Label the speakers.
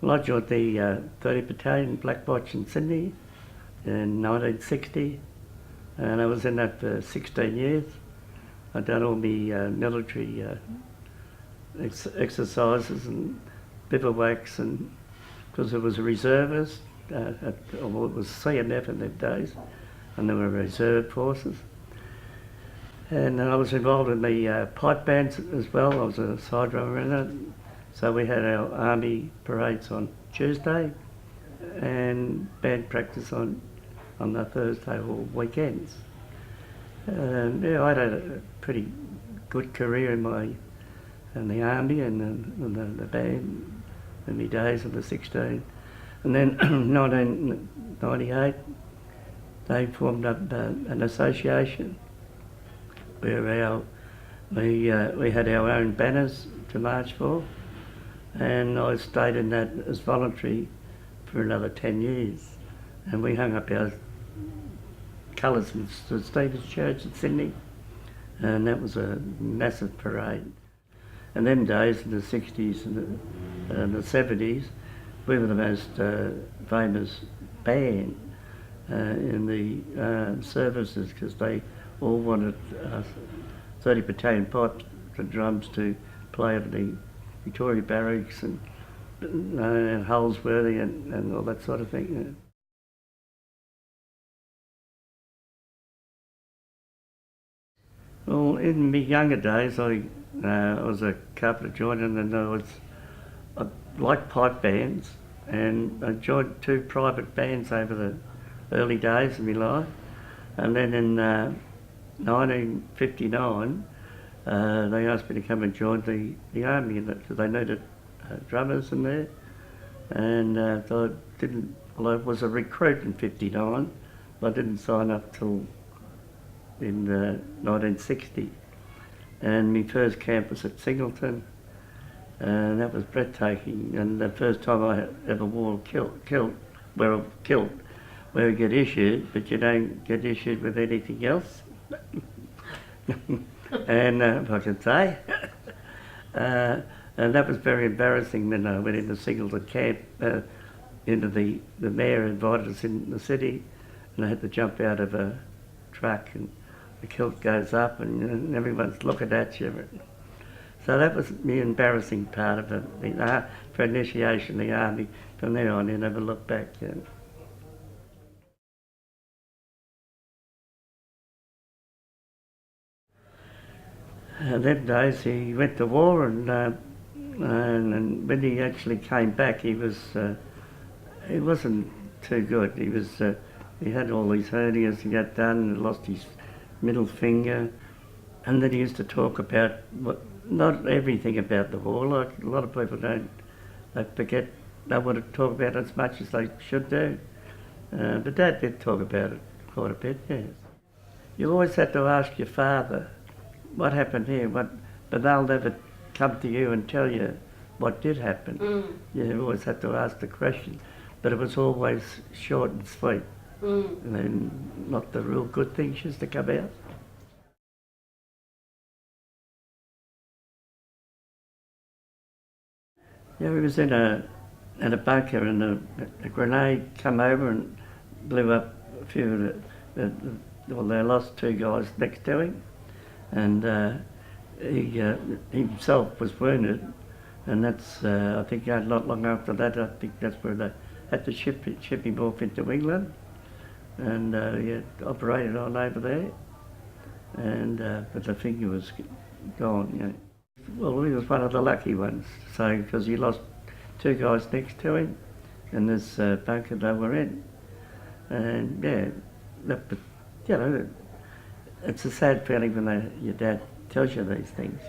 Speaker 1: Well, I joined the 30 Battalion Black Watch in Sydney in 1960, and I was in that for 16 years. I'd done all my military exercises and bivouacs, and because I was a reservist, it was CNF in them days, and there were reserve forces. And I was involved in the pipe bands as well. I was a side drummer in it. So we had our army parades on Tuesday and band practice on the Thursday or weekends. Yeah, I had a pretty good career in the army and the band in my days of the 16. And then 1998, they formed up an association where we had our own banners to march for, and I stayed in that as voluntary for another 10 years. And we hung up our colours in St Stephen's Church in Sydney, and that was a massive parade. And them days in the 60s and the 70s, we were the most famous band in the services, because they all wanted 30 Battalion pipes and drums to play at the Victoria Barracks and Holsworthy and all that sort of thing. Well, in my younger days, I was a carpenter joiner, and I liked pipe bands, and I joined 2 private bands over the early days of my life. And then in 1959, they asked me to come and join the army, because they needed drummers in there. And I I was a recruit in 59, but I didn't sign up till in 1960. And my first camp was at Singleton, and that was breathtaking. And the first time I ever wore a kilt, where you get issued, but you don't get issued with anything else. And if I can say, and that was very embarrassing when I went into Singleton camp. Into the mayor invited us in the city, and I had to jump out of a truck, and the kilt goes up, and everyone's looking at you. So that was the embarrassing part of it. For initiation, the army. From there on, you never looked back. Them days he went to war, and when he actually came back, he wasn't too good. He had all these hernias he got done, and lost his middle finger, and then he used to talk about not everything about the war. Like a lot of people don't want to talk about it as much as they should do. But Dad did talk about it quite a bit. Yes, you always had to ask your father what happened here, but they'll never come to you and tell you what did happen. You always had to ask the question, but it was always short and sweet, and not the real good things used to come out. Yeah, we was in a bunker, and a grenade come over and blew up a few of they lost 2 guys next to him. And he himself was wounded, and that's I think not long after that, I think that's where they had to ship him off into England, and he operated on over there, and but the finger was gone. Well, he was one of the lucky ones, so because he lost 2 guys next to him in this bunker they were in, and it's a sad feeling when your dad tells you these things.